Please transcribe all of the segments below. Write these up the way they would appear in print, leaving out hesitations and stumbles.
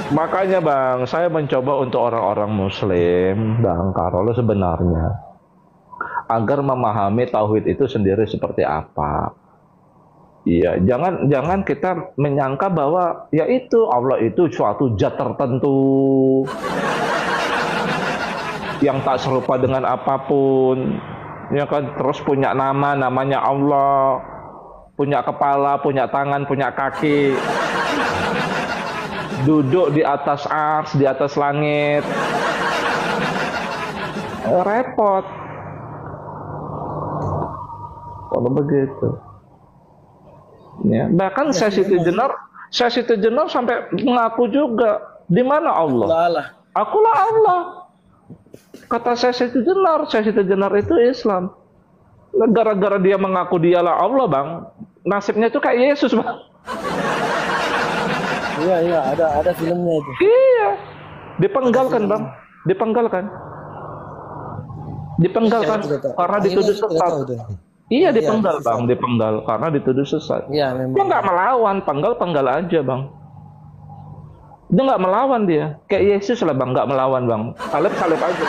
Makanya Bang, saya mencoba untuk orang-orang Muslim, Bang Karol sebenarnya, agar memahami tauhid itu sendiri seperti apa. Iya, jangan jangan kita menyangka bahwa ya itu Allah itu suatu zat tertentu yang tak serupa dengan apapun. Ya kan, terus punya nama, namanya Allah, punya kepala, punya tangan, punya kaki, duduk di atas ars, di atas langit. Repot kalau begitu. Ya, bahkan Ya sudah mas. saya Siti Jenar sampai mengaku juga, di mana Allah? Akulah Allah. Akulah Allah. Kata saya Siti Jenar itu Islam. Gara-gara dia mengaku dialah Allah, Bang. Nasibnya itu kayak Yesus, Bang. Iya iya ada filmnya itu. Iya, Ada dipenggalkan, Bang. filmnya. Dipenggalkan. Saya Dipenggalkan tidak tahu. karena Akhirnya dituduh saya tidak sesat. tahu tuh. Iya, Iya dipenggal, Bang, tersesat. dipenggal karena dituduh sesat. Iya Dia memang. nggak melawan, penggal aja, Bang. Dia nggak melawan dia. Kayak Yesus lah, Bang, nggak melawan, Bang. Salib aja.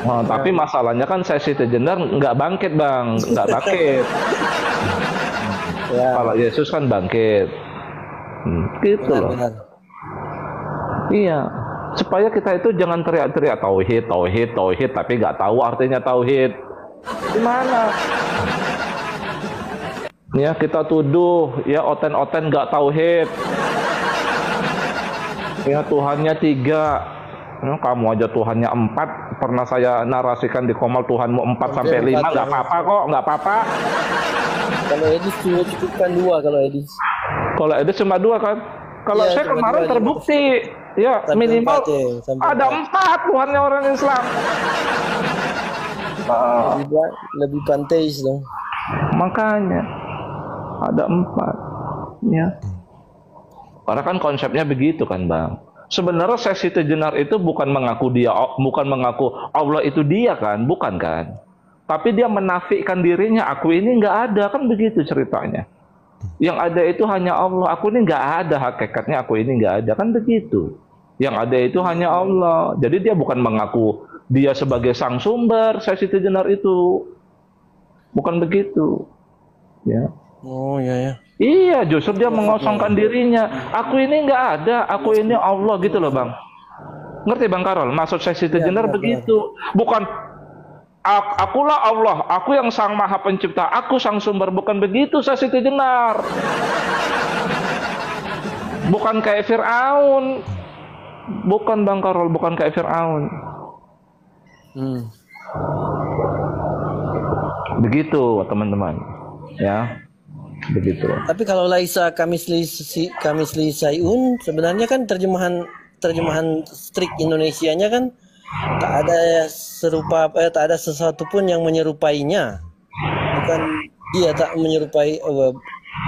Nah, tapi Ya, masalahnya kan saya Siti Jenar nggak bangkit, Bang. Nggak bangkit. ya Kalau Yesus kan bangkit. Gitu loh. benar-benar. Iya. Supaya kita itu jangan teriak-teriak tauhid, tauhid, tauhid, tapi nggak tahu artinya tauhid. Gimana? Ya, kita tuduh, ya oten-oten nggak tauhid. Ya, Tuhannya 3. Ya, kamu aja Tuhannya 4. Pernah saya narasikan di Komal, Tuhanmu 4 Hampir sampai 5, 4 ya. nggak apa-apa kok, nggak apa-apa. Kalau Edis cuma cukupkan 2 kalau Edis. Kalau itu cuma 2 kan. Kalau Iya saya cuma kemarin 2 terbukti, ya sampai 4 minimal ya, sampai ada 4. 4 Tuhannya orang Islam. Lebih panteis dong. Makanya ada 4. Ya. Karena kan konsepnya begitu kan, Bang. Sebenarnya saya Siti Jenar itu bukan mengaku Allah itu dia kan, bukan kan. Tapi dia menafikan dirinya, aku ini nggak ada, kan begitu ceritanya. Yang ada itu hanya Allah, aku ini nggak ada, hakikatnya aku ini nggak ada, kan begitu. Yang ada itu hanya Allah. Jadi dia bukan mengaku dia sebagai sang sumber, saya Siti Jenar itu. Bukan begitu. Ya. Oh iya ya. Iya, justru dia mengosongkan dirinya. Aku ini nggak ada, aku ini Allah gitu loh, Bang. Ngerti, Bang Karol? Maksud saya Siti Iya Jenar benar-benar. begitu. Bukan akulah Allah, aku yang sang maha pencipta, aku sang sumber. Bukan begitu saya Siti Jenar. Bukan kayak Fir'aun. Bukan, Bang Karol, bukan kayak Fir'aun. Hmm. Begitu, teman-teman. Ya, begitu. Tapi kalau Laisa Kamisli Sayun sebenarnya kan terjemahan strict Indonesianya kan tak ada tak ada sesuatu pun yang menyerupainya. Bukan dia tak menyerupai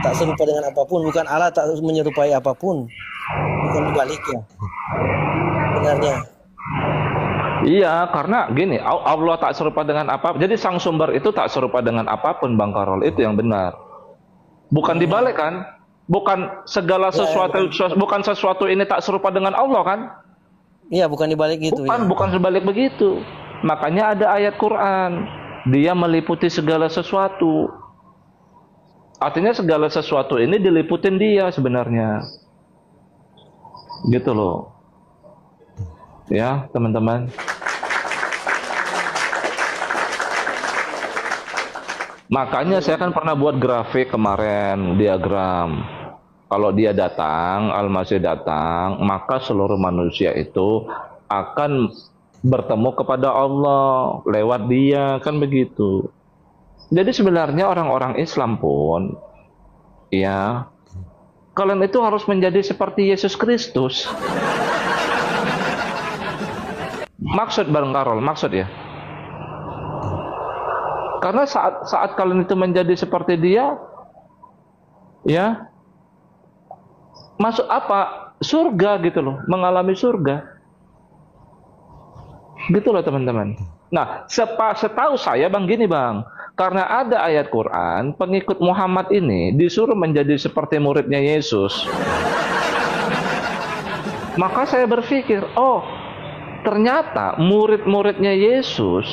tak serupa dengan apapun, bukan Allah tak menyerupai apapun. Bukan dibaliknya. Sebenarnya. Iya, karena gini, Allah tak serupa dengan apa. Jadi sang sumber itu tak serupa dengan apapun, Bang Karol. Itu yang benar. Bukan dibalik kan? Bukan segala sesuatu, bukan sesuatu ini tak serupa dengan Allah kan? Iya, bukan dibalik gitu ya. Bukan sebalik begitu. Makanya ada ayat Quran. Dia meliputi segala sesuatu. Artinya segala sesuatu ini diliputin dia sebenarnya. Gitu loh. Ya, teman-teman. Makanya saya kan pernah buat grafik kemarin, diagram. Kalau dia datang, Al-Masih datang, maka seluruh manusia itu akan bertemu kepada Allah lewat dia, kan begitu. Jadi sebenarnya orang-orang Islam pun, ya, kalian itu harus menjadi seperti Yesus Kristus. Maksud Bang Karol, maksud ya. Karena saat kalian itu menjadi seperti dia, ya, masuk apa? Surga gitu loh, mengalami surga. Gitu loh teman-teman. Nah, setahu saya Bang gini Bang, karena ada ayat Quran, pengikut Muhammad ini disuruh menjadi seperti muridnya Yesus. Maka saya berpikir, oh ternyata murid-muridnya Yesus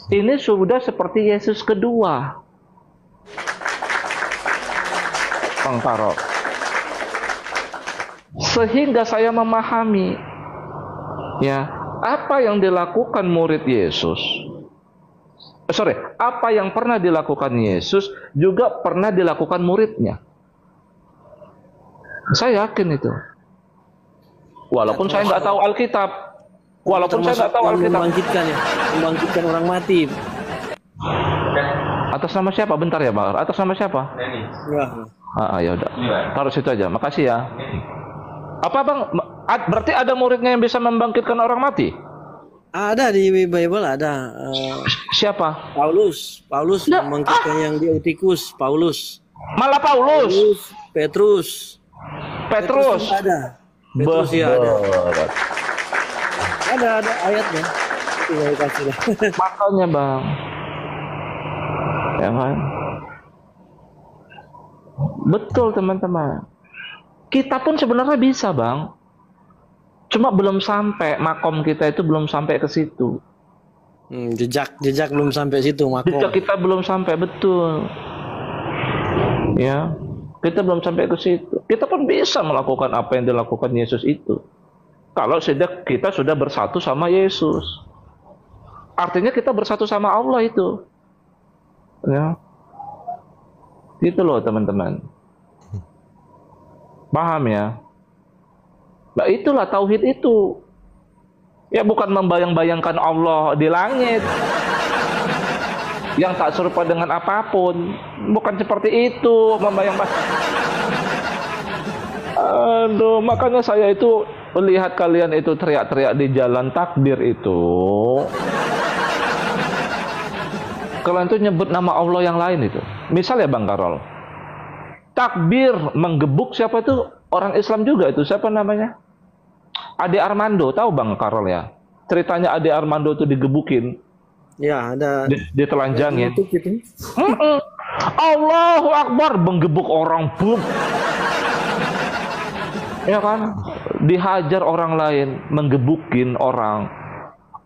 ini sudah seperti Yesus kedua. Bang Karol. Sehingga saya memahami ya, apa yang dilakukan murid Yesus. Apa yang pernah dilakukan Yesus juga pernah dilakukan muridnya. Saya yakin itu. Walaupun saya nggak tahu Alkitab. Walaupun saya nggak tahu Alkitab. Membangkitkan orang mati. Atas nama siapa? Bentar ya, Bang. Atas nama siapa? Ya udah. Taruh situ aja. Makasih ya. Apa, Bang? Berarti ada muridnya yang bisa membangkitkan orang mati? Ada di Bible ada. Siapa? Paulus membangkitkan yang di Eutikus. Paulus. Malah Paulus. Petrus ada. Petrus ya ada. Ada ayatnya. Tinggal kasih lah. Makanya, Bang. Ya kan? Betul, teman-teman. Kita pun sebenarnya bisa, Bang. Cuma belum sampai, makom kita itu belum sampai ke situ. Jejak belum sampai situ, makom. Jejak kita belum sampai, betul. Ya, kita belum sampai ke situ. Kita pun bisa melakukan apa yang dilakukan Yesus itu. Kalau kita sudah bersatu sama Yesus. Artinya kita bersatu sama Allah itu. Ya. Gitu loh, teman-teman. Paham ya? Nah, itulah tauhid itu. Ya, bukan membayang-bayangkan Allah di langit yang tak serupa dengan apapun. Bukan seperti itu membayang-bayang. Aduh, makanya saya itu melihat kalian itu teriak-teriak di jalan takbir itu. Kalian tuh nyebut nama Allah yang lain itu. Misal ya, Bang Karol, takbir menggebuk siapa tuh? Orang Islam juga itu. Siapa namanya? Ade Armando, tahu Bang Karol ya? Ceritanya Ade Armando tuh digebukin. Ya, ada. Ditelanjangin. Allahu Akbar, menggebuk orang, bum. Ya kan? Dihajar orang lain, menggebukin orang.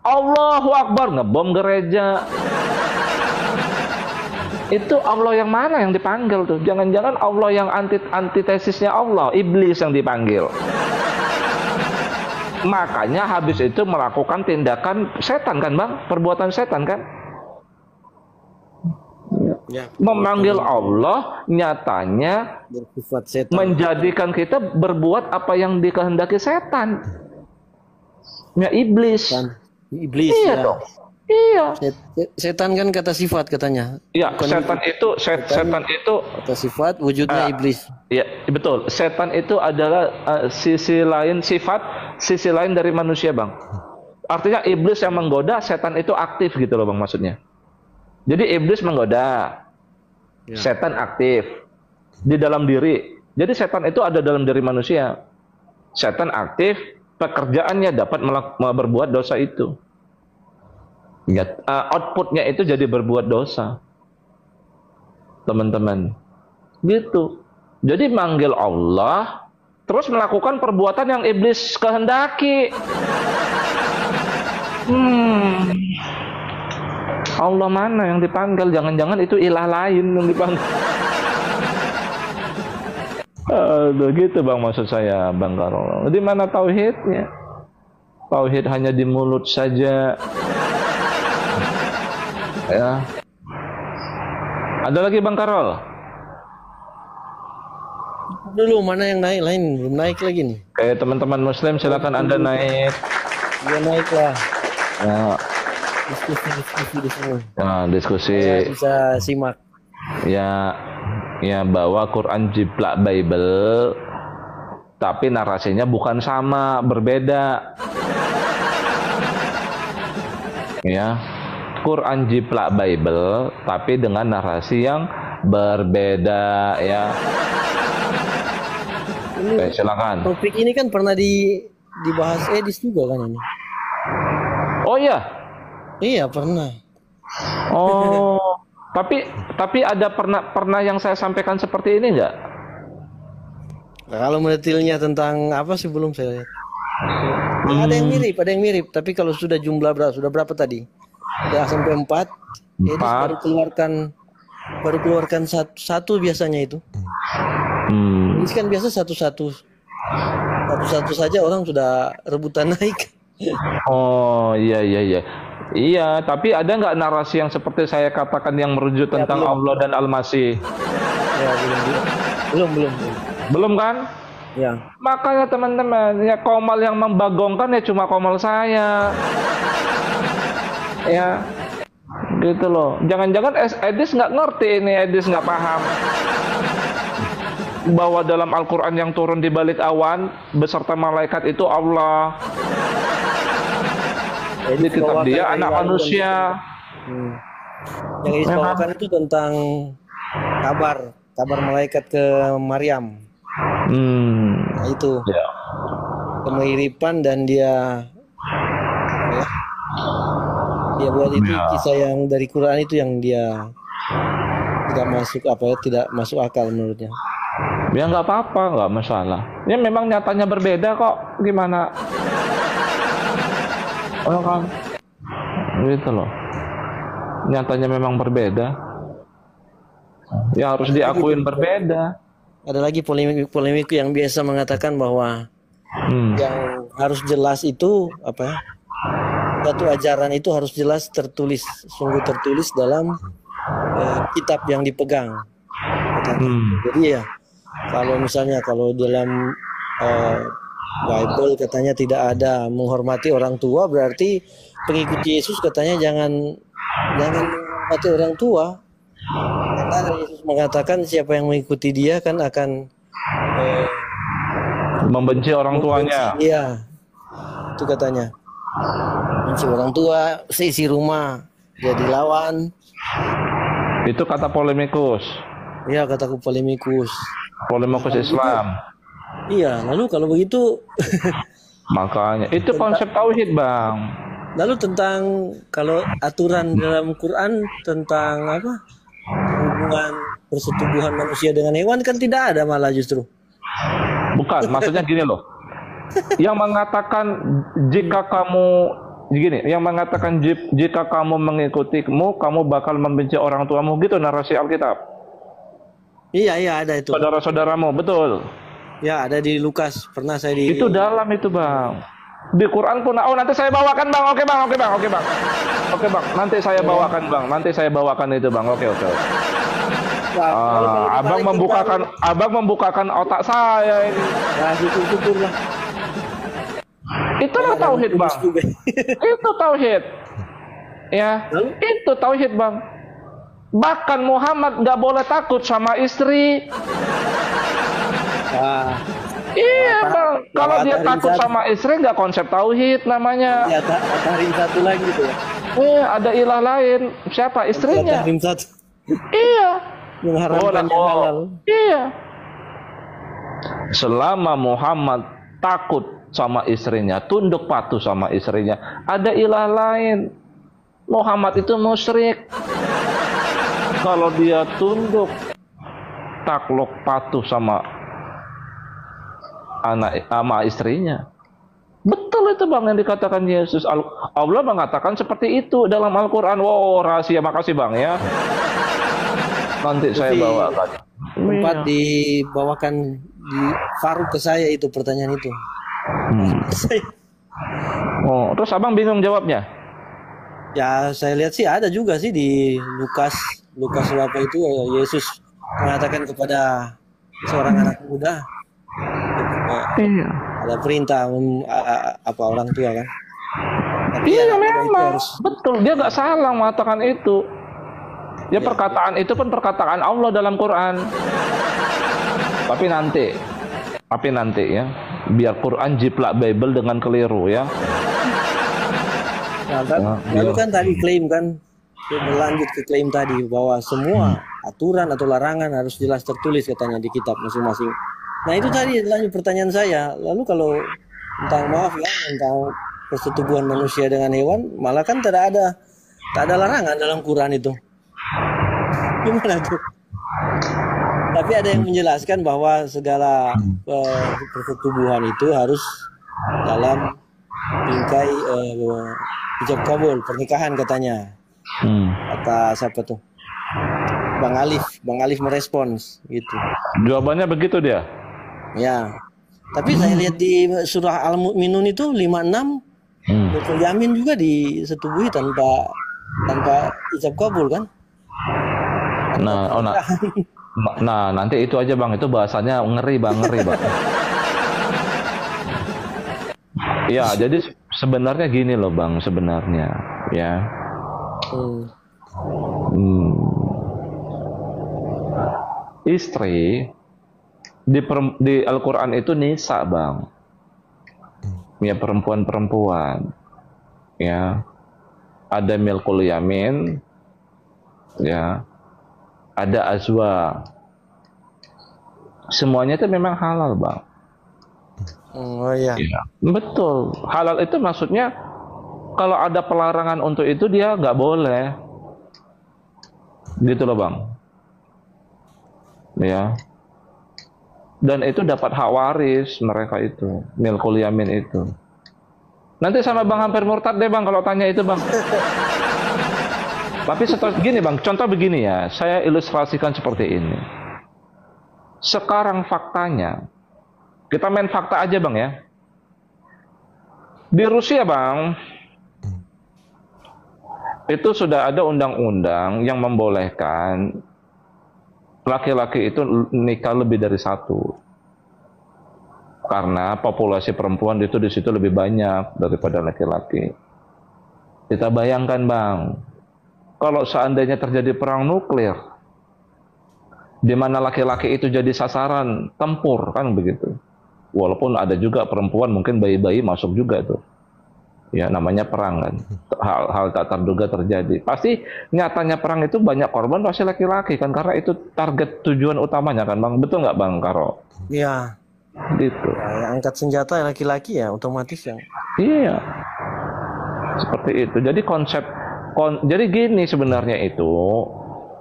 Allahu Akbar, ngebom gereja. Itu Allah yang mana yang dipanggil tuh? Jangan-jangan Allah yang antitesisnya Allah, iblis yang dipanggil. Makanya habis itu melakukan tindakan setan kan, Bang? Perbuatan setan kan? Ya, memanggil Allah nyatanya bersifat setan. Menjadikan kita berbuat apa yang dikehendaki setan. Ya, iblis. Iblis. Iya ya. dong. Iya. Setan kan kata sifat katanya. Iya, setan itu kata sifat, wujudnya iblis. Iya, betul. Setan itu adalah sisi lain sisi lain dari manusia, Bang. Artinya iblis yang menggoda, setan itu aktif gitu loh, Bang, maksudnya. Jadi iblis menggoda, setan aktif di dalam diri. Jadi setan itu ada dalam diri manusia. Setan aktif, pekerjaannya dapat berbuat dosa itu. Ya, outputnya itu jadi berbuat dosa, teman-teman. Gitu. Jadi manggil Allah, terus melakukan perbuatan yang iblis kehendaki. Allah mana yang dipanggil? Jangan-jangan itu ilah lain yang dipanggil. Aduh, gitu Bang maksud saya, Bang Karol. Di mana tauhidnya? Tauhid hanya di mulut saja. Ya. Ada lagi Bang Karol? Dulu mana yang naik, lain belum naik lagi nih. Kayak teman-teman Muslim silakan Anda naik. Ya naik lah. Ya. Diskusi di semua. Nah, diskusi. Ya, bisa simak. Ya bawa Quran jiplak Bible, tapi narasinya bukan sama, berbeda. Ya. Quran jiplak Bible tapi dengan narasi yang berbeda ya. Oke, silakan. Topik ini kan pernah dibahas Edis juga kan ini. Oh iya. Iya, pernah. Oh, tapi ada pernah yang saya sampaikan seperti ini enggak? Kalau mendetailnya tentang apa sih belum saya lihat. Ada yang mirip, ada yang mirip. Tapi kalau sudah jumlah berapa? Sudah berapa tadi? Ya sampai 4. Edis baru keluarkan satu biasanya itu. Ini kan biasa satu-satu saja orang sudah rebutan naik. Oh iya. Iya, tapi ada nggak narasi yang seperti saya katakan yang merujuk tentang belum. Allah dan Al-Masih? Ya, belum. Belum kan? Ya. Makanya teman-teman, ya Komal yang membagongkan ya cuma Komal saya. Ya, gitu loh. Jangan-jangan Edis nggak ngerti ini, Edis nggak paham. Bahwa dalam Al-Quran yang turun di balik awan beserta malaikat itu Allah. Di kitab dia anak manusia. Yang disebutkan itu tentang kabar malaikat ke Maryam. Nah, itu Ya. kemiripan dan dia buat itu kisah yang dari Quran itu yang dia tidak masuk akal menurutnya. Ya nggak apa-apa, nggak masalah. Ya memang nyatanya berbeda kok. Gimana? Oh kan, gitu loh. Nyatanya memang berbeda. Ya harus diakuin berbeda. Ada lagi polemik yang biasa mengatakan bahwa yang harus jelas itu satu ajaran itu harus jelas sungguh tertulis dalam kitab yang dipegang. Jadi ya kalau dalam Bible katanya tidak ada menghormati orang tua, berarti pengikut Yesus katanya jangan menghormati orang tua. Karena Yesus mengatakan siapa yang mengikuti dia kan akan membenci orang tuanya. Iya, itu katanya. Benci orang tua, seisi rumah jadi lawan. Itu kata polemikus. Iya, kataku polemikus Islam. Iya, lalu kalau begitu Makanya itu konsep tauhid, Bang. Lalu tentang kalau aturan dalam Quran tentang hubungan persetubuhan manusia dengan hewan kan tidak ada, malah justru. Bukan, maksudnya gini loh. Yang mengatakan jika kamu mengikutimu, kamu bakal membenci orang tuamu, gitu narasi Alkitab. Iya ada itu. Saudara-saudaramu, betul. Ya, ada di Lukas. Pernah saya Itu dalam itu, Bang. Di Quran pun. Oh, nanti saya bawakan, Bang. Oke, Bang. Nanti saya bawakan, Bang. Itu, Bang. Oke. Abang membukakan otak saya ini. Nah, syukur lah. Itulah tauhid, Bang. Itu tauhid. Ya, itu tauhid, Bang. Bahkan Muhammad nggak boleh takut sama istri. Iya, Bang. Kalau dia takut sama istri nggak konsep tauhid namanya. Ya, tahrim satu lagi tuh ya. Ada ilah lain. Siapa? Istrinya. Tahrim satu. Iya. Mengharamkan yang halal. Iya. Selama Muhammad takut sama istrinya, tunduk patuh sama istrinya, ada ilah lain. Muhammad itu musyrik. Kalau dia tunduk, takluk patuh sama istrinya. Betul itu, Bang, yang dikatakan Yesus. Allah mengatakan seperti itu dalam Al-Quran. Wow, rahasia. Makasih, Bang, ya. Nanti saya bawakan. Tempat dibawakan di Faruk ke saya itu pertanyaan itu. Oh, terus Abang bingung jawabnya? Ya, saya lihat sih ada juga sih di Lukas berapa itu Yesus mengatakan kepada seorang anak muda. Iya. Ada perintah orang tua kan. Tapi iya memang betul, dia nggak salah mengatakan itu. Ya, perkataan itu pun perkataan Allah dalam Quran. Tapi nanti ya, biar Quran jiplak Bible dengan keliru ya. Lalu kan tadi klaim kan, berlanjut ke klaim tadi bahwa semua aturan atau larangan harus jelas tertulis katanya di kitab masing-masing. Nah itu tadi lanjut pertanyaan saya. Lalu kalau tentang persetubuhan manusia dengan hewan, malah kan tak ada larangan dalam Quran itu. Gimana tuh? Tapi ada yang menjelaskan bahwa segala persetubuhan itu harus dalam bingkai ijab kabul pernikahan katanya. Kata siapa tuh? Bang Alif merespons gitu. Jawabannya begitu dia. Ya. Tapi saya lihat di surah Al-Mu'minun itu 56 Betul Yamin juga disetubuhi tanpa ijab kabul kan? Nah, nanti itu aja Bang, itu bahasanya ngeri Bang. Ya, jadi sebenarnya gini loh Bang, sebenarnya ya. Istri di Al-Quran itu nisa Bang. Ya, perempuan-perempuan. Ya. Ada milkul yamin. Ya. Ada azwa. Semuanya itu memang halal Bang. Oh iya. Ya, betul. Halal itu maksudnya kalau ada pelarangan untuk itu dia nggak boleh. Gitu loh Bang. Ya. Dan itu dapat hak waris mereka itu, milkul yamin itu. Nanti sama Bang hampir murtad deh Bang kalau tanya itu Bang. Tapi gini Bang, contoh begini ya, saya ilustrasikan seperti ini. Sekarang faktanya, kita main fakta aja Bang ya. Di Rusia Bang, itu sudah ada undang-undang yang membolehkan laki-laki itu nikah lebih dari satu. Karena populasi perempuan itu di situ lebih banyak daripada laki-laki. Kita bayangkan Bang, kalau seandainya terjadi perang nuklir, di mana laki-laki itu jadi sasaran tempur kan begitu. Walaupun ada juga perempuan, mungkin bayi-bayi masuk juga tuh. Ya namanya perang kan, hal tak terduga terjadi. Pasti nyatanya perang itu banyak korban pasti laki-laki kan, karena itu target tujuan utamanya kan Bang. Betul nggak Bang Karo? Iya. Gitu. Ya, yang angkat senjata laki-laki ya otomatis yang. Iya. Seperti itu. Jadi jadi gini sebenarnya itu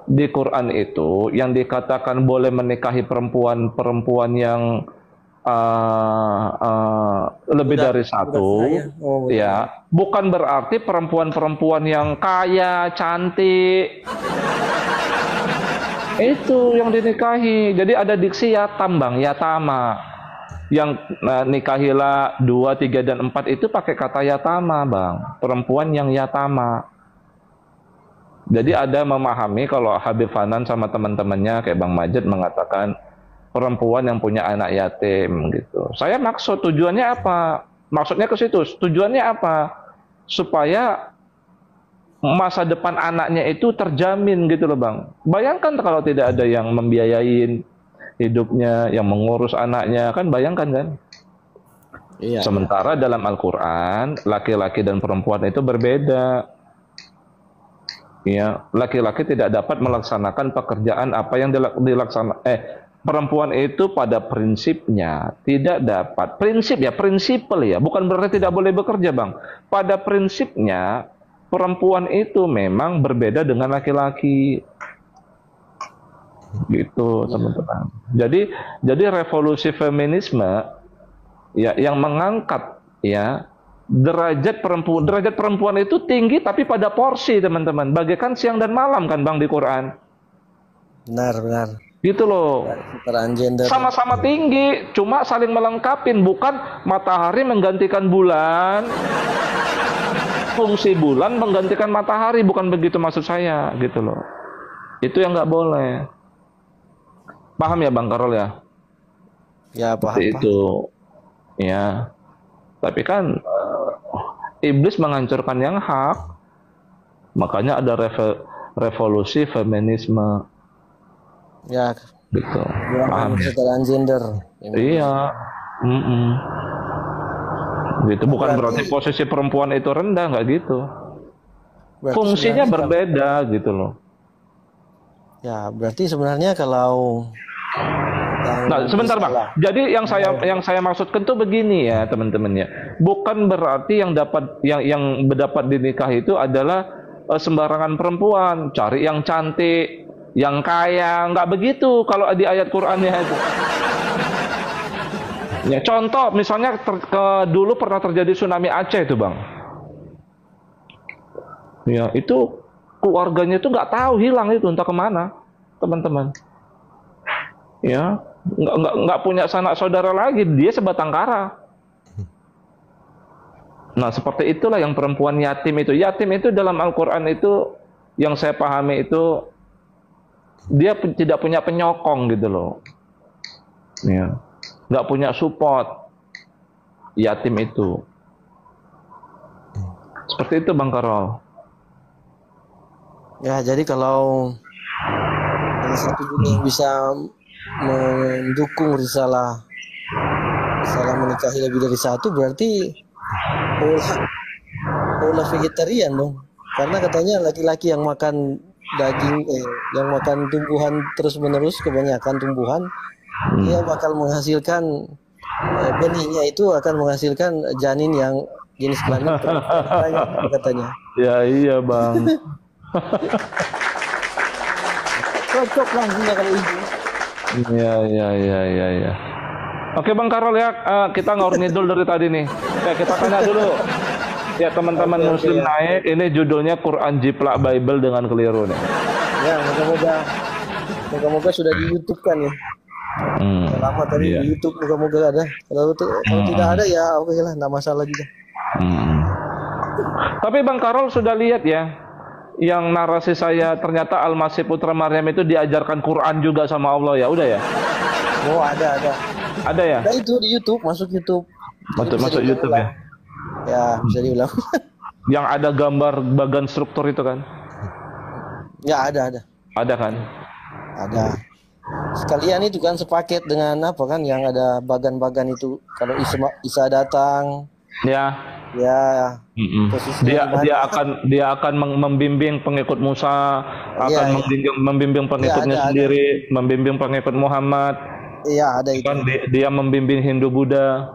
di Quran itu yang dikatakan boleh menikahi perempuan yang lebih dari satu, ya, bukan berarti perempuan-perempuan yang kaya, cantik, itu yang dinikahi. Jadi ada diksi yatam Bang, yatama, yang nikahilah 2, 3, dan 4 itu pakai kata yatama Bang, perempuan yang yatama. Jadi ada memahami kalau Habib Fanan sama teman-temannya kayak Bang Majid mengatakan perempuan yang punya anak yatim gitu. Saya maksud tujuannya apa? Maksudnya ke situ. Tujuannya apa? Supaya masa depan anaknya itu terjamin gitu loh Bang. Bayangkan kalau tidak ada yang membiayain hidupnya, yang mengurus anaknya, kan bayangkan kan? Iya. Sementara dalam Al-Quran, laki-laki dan perempuan itu berbeda. Ya, laki-laki tidak dapat melaksanakan pekerjaan apa yang perempuan itu pada prinsipnya tidak dapat. Prinsipal ya, bukan berarti tidak boleh bekerja Bang. Pada prinsipnya perempuan itu memang berbeda dengan laki-laki. Gitu teman-teman. Jadi revolusi feminisme ya yang mengangkat ya derajat perempuan itu tinggi tapi pada porsi teman-teman. Bagaikan siang dan malam kan Bang di Quran. Benar. Gitu loh. Sama-sama tinggi, cuma saling melengkapin, bukan matahari menggantikan bulan. Fungsi bulan menggantikan matahari, bukan begitu maksud saya, gitu loh. Itu yang nggak boleh. Paham ya Bang Karol ya? Ya paham. Itu, ya. Tapi kan iblis menghancurkan yang hak, makanya ada revolusi feminisme. Ya, gitu. Paham kesetaraan gender. Iya. Gitu. Bukan berarti posisi perempuan itu rendah, nggak gitu. Fungsinya berbeda gitu loh. Ya, berarti sebenarnya kalau nah, sebentar Bang. Jadi yang saya maksudkan tuh begini ya, teman-teman ya. Bukan berarti yang dapat dinikahi itu adalah sembarangan perempuan, cari yang cantik, yang kaya, nggak begitu kalau di ayat Qur'annya itu. Ya, contoh misalnya dulu pernah terjadi tsunami Aceh itu bang. Ya itu keluarganya itu nggak tahu, hilang itu entah kemana teman-teman. Ya nggak punya sanak saudara lagi, dia sebatang kara. Nah seperti itulah yang perempuan yatim itu. Yatim itu dalam Al-Quran itu yang saya pahami itu dia tidak punya penyokong gitu loh. Ya. Nggak punya support yatim itu. Seperti itu Bang Karol. Ya, jadi kalau yang satu ini bisa mendukung risalah menikahi lebih dari satu, berarti olah vegetarian dong. Karena katanya laki-laki yang makan daging, yang makan tumbuhan terus-menerus, kebanyakan tumbuhan, dia bakal menghasilkan benihnya itu akan menghasilkan janin yang jenis kelamin katanya. Ya iya bang. Cocok langsung kalau itu. Ya. Oke Bang Karol ya, kita ngawur ngidul dari tadi nih. Ya kita tanya dulu. Ya teman-teman Muslim naik, ini judulnya Quran Jiplak Bible dengan keliru nih. Ya moga-moga sudah di YouTube kan ya. Lama tadi di YouTube, moga-moga ada. Kalau tidak ada ya oke lah, nggak masalah juga. Tapi Bang Karol sudah lihat ya, yang narasi saya ternyata Al-Masih Putra Maryam itu diajarkan Quran juga sama Allah ya, udah ya? Oh ada. Ada ya? Ada itu di YouTube, masuk YouTube. Masuk YouTube ya? Ya bisa diulang. Yang ada gambar bagan struktur itu kan? Ya ada. Ada kan? Ada. Sekalian itu kan sepaket dengan apa kan yang ada bagan-bagan itu, kalau Isa datang ya dia akan membimbing pengikut Musa, akan membimbing pengikutnya sendiri, membimbing pengikut Muhammad. Iya ada itu kan, dia membimbing Hindu Buddha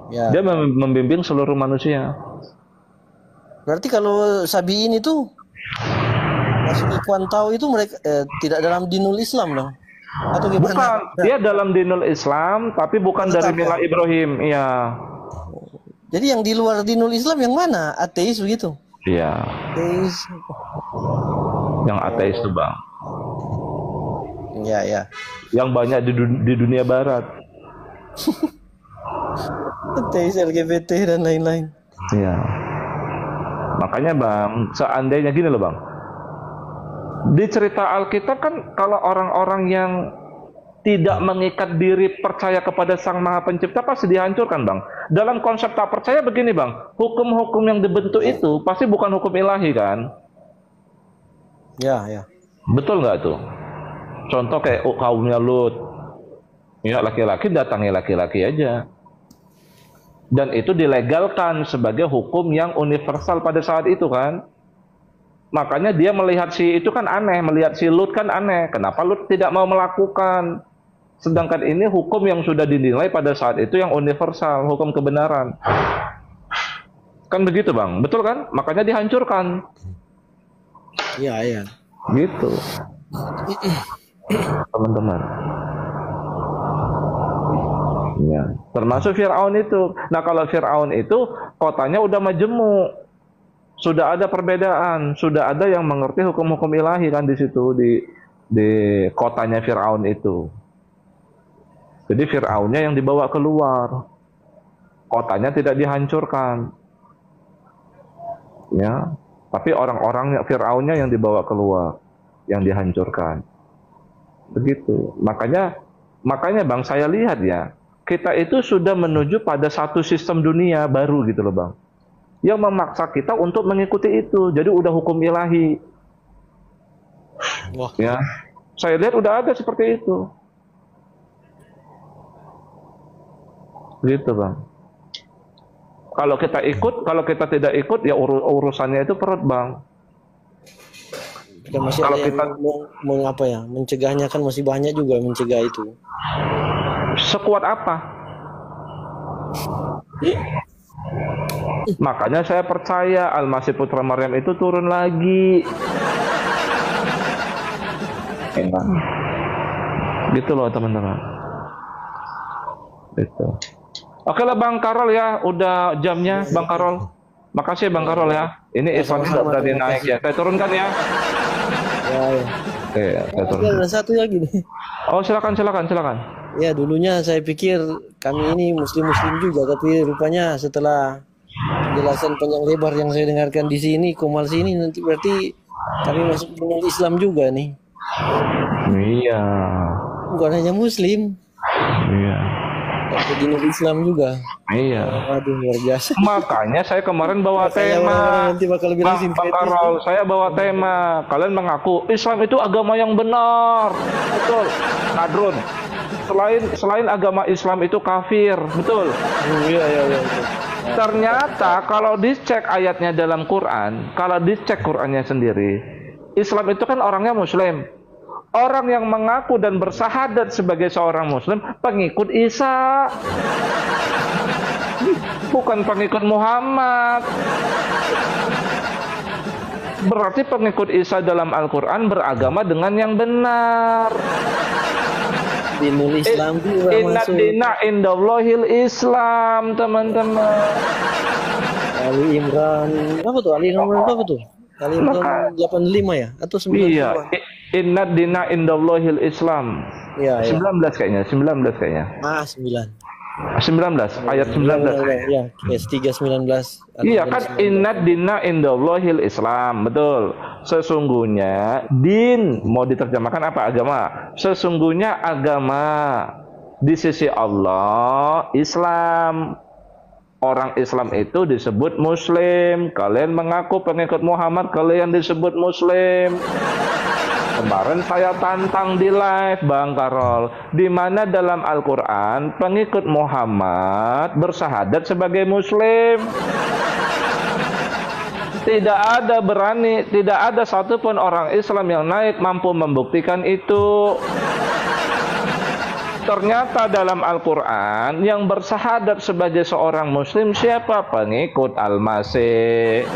ya. Dia membimbing seluruh manusia. Berarti kalau Sabiin itu masuk Ikhwan Tau itu mereka tidak dalam dinul Islam dong? Atau gimana? Bukan, dia dalam dinul Islam tapi bukan dari Mila Ibrahim. Iya. Jadi yang di luar dinul Islam yang mana? Ateis begitu? Iya. Ateis. Yang ateis tuh bang. Ya. Yang banyak di dunia barat. Ateis, LGBT dan lain-lain. Iya. Makanya bang, seandainya gini loh bang. Di cerita Alkitab kan kalau orang-orang yang tidak mengikat diri percaya kepada Sang Maha Pencipta pasti dihancurkan bang. Dalam konsep tak percaya begini bang, hukum-hukum yang dibentuk itu pasti bukan hukum ilahi kan? Ya. Betul nggak tuh? Contoh kayak kaumnya Lut, ya laki-laki datangi laki-laki aja, dan itu dilegalkan sebagai hukum yang universal pada saat itu kan? Makanya dia melihat si itu kan aneh, melihat si Lut kan aneh. Kenapa Lut tidak mau melakukan? Sedangkan ini hukum yang sudah dinilai pada saat itu yang universal, hukum kebenaran. Kan begitu bang, betul kan? Makanya dihancurkan. Iya. Gitu. Teman-teman. Ya, termasuk Fir'aun itu. Nah kalau Fir'aun itu kotanya udah majemuk. Sudah ada perbedaan, sudah ada yang mengerti hukum-hukum ilahi kan di situ di kotanya Fir'aun itu. Jadi Fir'aunnya yang dibawa keluar, kotanya tidak dihancurkan, ya. Tapi orang-orang Fir'aunnya yang dibawa keluar, yang dihancurkan. Begitu. Makanya bang, saya lihat ya, kita itu sudah menuju pada satu sistem dunia baru gitu loh bang, yang memaksa kita untuk mengikuti itu. Jadi udah hukum ilahi. Wah. Ya, saya lihat udah ada seperti itu. Gitu bang. Kalau kita ikut, kalau kita tidak ikut ya urusannya itu perut bang. Dan masih kalau ada kita mengapa ya, mencegahnya kan masih banyak juga mencegah itu. Sekuat apa? Makanya saya percaya Al-Masih Putra Maryam itu turun lagi. Ya. Gitu loh teman-teman. Gitu. Oke lah Bang Karol ya, udah jamnya Bang Karol. Makasih Bang Karol ya. Ini Islam udah Sama-sama, berani terima naik kasih. ya. Saya turunkan ya. Ya, ya. Oke, saya Ada turunkan. satu lagi nih. Oh silakan. Ya, dulunya saya pikir kami ini muslim-muslim juga, tapi rupanya setelah penjelasan panjang lebar yang saya dengarkan di sini, Komal sini, nanti berarti kami masuk dengan Islam juga nih. Iya. Bukan hanya muslim, Iya. tapi dinul Islam juga. Iya. Waduh, luar biasa. Makanya saya kemarin bawa Makanya orang-orang tema. nanti bakal bilang Bang sinkretis. Karol, saya bawa tema. Kalian mengaku Islam itu agama yang benar. Betul. Kadrun. Selain agama Islam itu kafir. Betul. Iya, iya, iya. Ternyata kalau dicek ayatnya dalam Quran, kalau dicek Qurannya sendiri, Islam itu kan orangnya Muslim. Orang yang mengaku dan bersahadat sebagai seorang Muslim, pengikut Isa. Bukan pengikut Muhammad. Berarti pengikut Isa dalam Al-Quran beragama dengan yang benar. Dinul Islam juga Inna masuk. dina indallahil Islam, teman-teman. Ali Imran, apa tuh? Ali Imran apa tuh? Ali Imran 85 ya? Atau 92? Iya, inna dina indallahil Islam. Iya, iya. 19 kayaknya, 19 kayaknya. 9. 19, ayat 19. Ya, S3 19. Iya kan, inna dina indallahil Islam, betul. Sesungguhnya din, mau diterjemahkan apa agama? Sesungguhnya agama di sisi Allah Islam. Orang Islam itu disebut Muslim. Kalian mengaku pengikut Muhammad, kalian disebut Muslim. Kemarin saya tantang di live Bang Karol, di mana dalam Al-Quran pengikut Muhammad bersahadat sebagai Muslim. Tidak ada satupun orang Islam yang naik mampu membuktikan itu. Ternyata dalam Al-Quran yang bersahadat sebagai seorang Muslim siapa? Pengikut Al-Masih.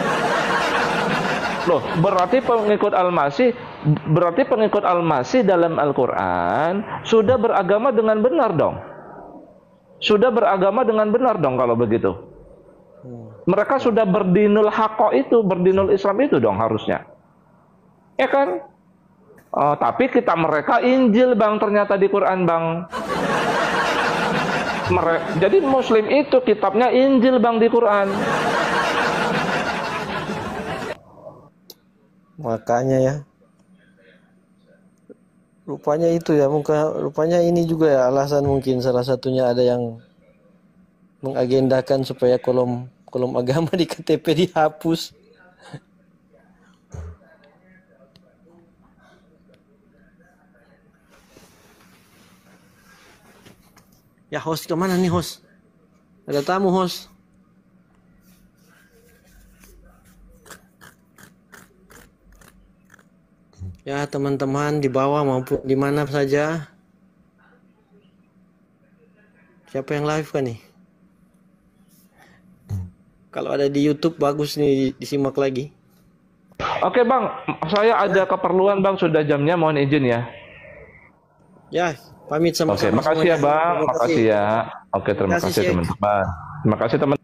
Loh, berarti pengikut Al-Masih dalam Al-Quran sudah beragama dengan benar dong. Sudah beragama dengan benar dong kalau begitu. Mereka sudah berdinul haqqo itu, berdinul Islam itu dong harusnya. Ya kan? Tapi mereka Injil Bang ternyata di Quran Bang. Jadi Muslim itu kitabnya Injil Bang di Quran. Makanya ya. Rupanya itu ya, rupanya ini juga ya alasan mungkin salah satunya ada yang mengagendakan supaya kolom agama di KTP dihapus. Ya, host kemana nih host? Ada tamu host. Ya teman-teman di bawah maupun di mana saja. Siapa yang live kan nih? Kalau ada di YouTube bagus nih disimak lagi. Oke Bang, saya ada keperluan Bang, sudah jamnya, mohon izin ya. Ya, pamit sama. Oke, makasih ya Bang, makasih ya. Oke, terima kasih teman-teman. Terima kasih teman-teman.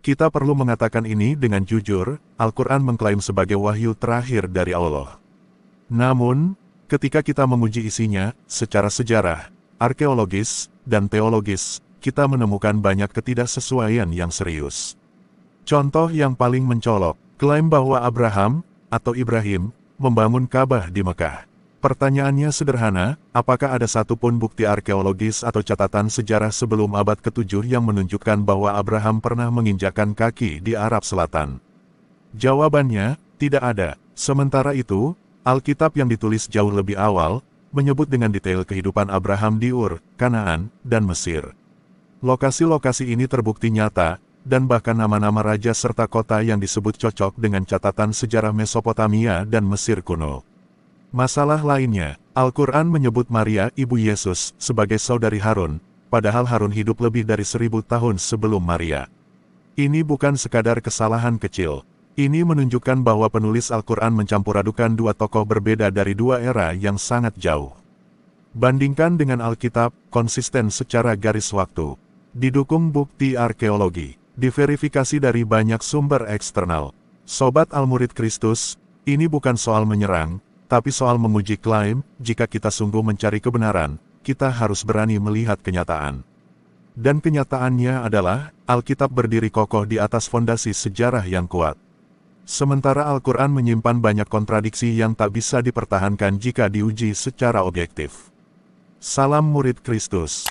Kita perlu mengatakan ini dengan jujur, Al-Quran mengklaim sebagai wahyu terakhir dari Allah. Namun, ketika kita menguji isinya, secara sejarah, arkeologis, dan teologis, kita menemukan banyak ketidaksesuaian yang serius. Contoh yang paling mencolok, klaim bahwa Abraham, atau Ibrahim, membangun Ka'bah di Mekah. Pertanyaannya sederhana, apakah ada satupun bukti arkeologis atau catatan sejarah sebelum abad ke-7 yang menunjukkan bahwa Abraham pernah menginjakkan kaki di Arab Selatan? Jawabannya, tidak ada. Sementara itu, Alkitab yang ditulis jauh lebih awal, menyebut dengan detail kehidupan Abraham di Ur, Kanaan, dan Mesir. Lokasi-lokasi ini terbukti nyata, dan bahkan nama-nama raja serta kota yang disebut cocok dengan catatan sejarah Mesopotamia dan Mesir kuno. Masalah lainnya, Al-Quran menyebut Maria, ibu Yesus, sebagai saudari Harun, padahal Harun hidup lebih dari 1000 tahun sebelum Maria. Ini bukan sekadar kesalahan kecil, Ini menunjukkan bahwa penulis Al-Quran mencampuradukan dua tokoh berbeda dari dua era yang sangat jauh. Bandingkan dengan Alkitab, konsisten secara garis waktu. Didukung bukti arkeologi, diverifikasi dari banyak sumber eksternal. Sobat Al-Murid Kristus, ini bukan soal menyerang, tapi soal menguji klaim. Jika kita sungguh mencari kebenaran, kita harus berani melihat kenyataan. Dan kenyataannya adalah, Alkitab berdiri kokoh di atas fondasi sejarah yang kuat. Sementara Al-Quran menyimpan banyak kontradiksi yang tak bisa dipertahankan jika diuji secara objektif. Salam Murid Kristus.